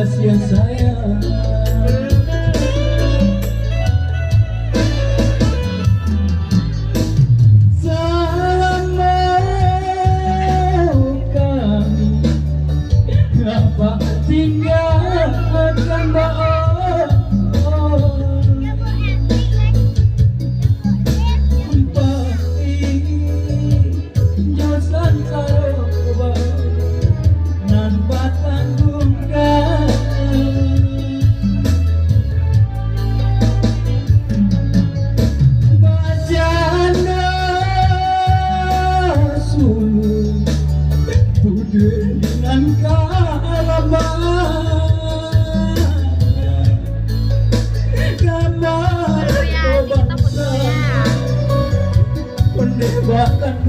rahasia sayang. Selama kami ngapa tinggalkan baik josan karo nan batangungkan bajana sulu bude dengan kalaman gambar bangsa pendebatan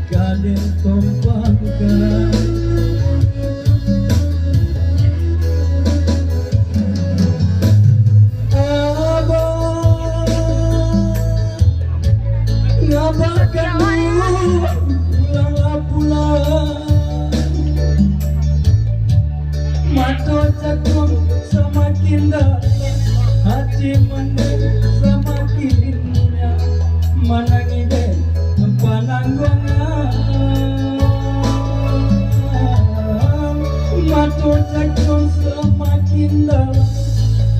kadang tumpangkan ngapakan pulang mata cakung semakin dalam hati mendek semakin menangi dek pananggongan mata cakung semakin dalam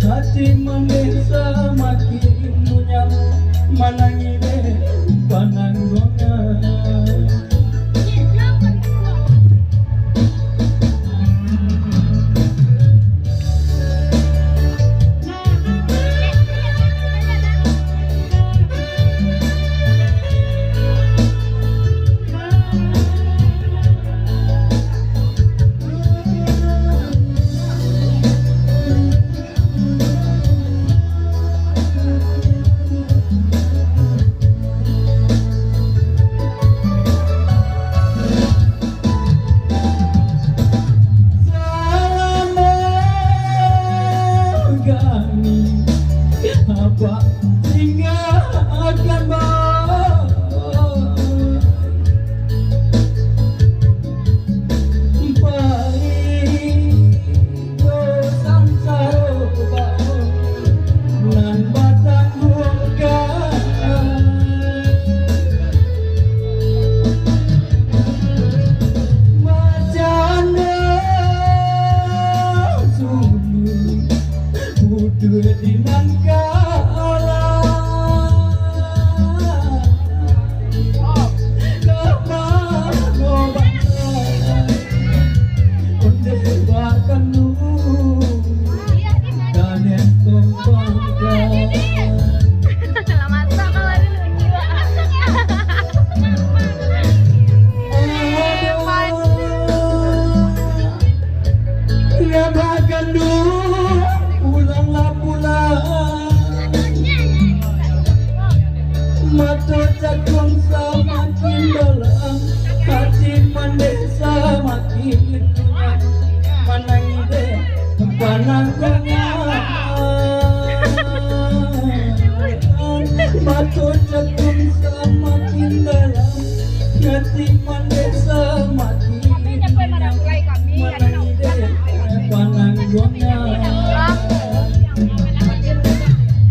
hati mendek semakin menangi dek pananggongan. Apa tinggalkan baik dosan saroba nan batangungkan bajana sulu bude dinangkan mata cakung semakin dalam hati mandek semakin menangi dek pananggongan mata cakung semakin dalam hati mandek semakin menangi dek pananggongan.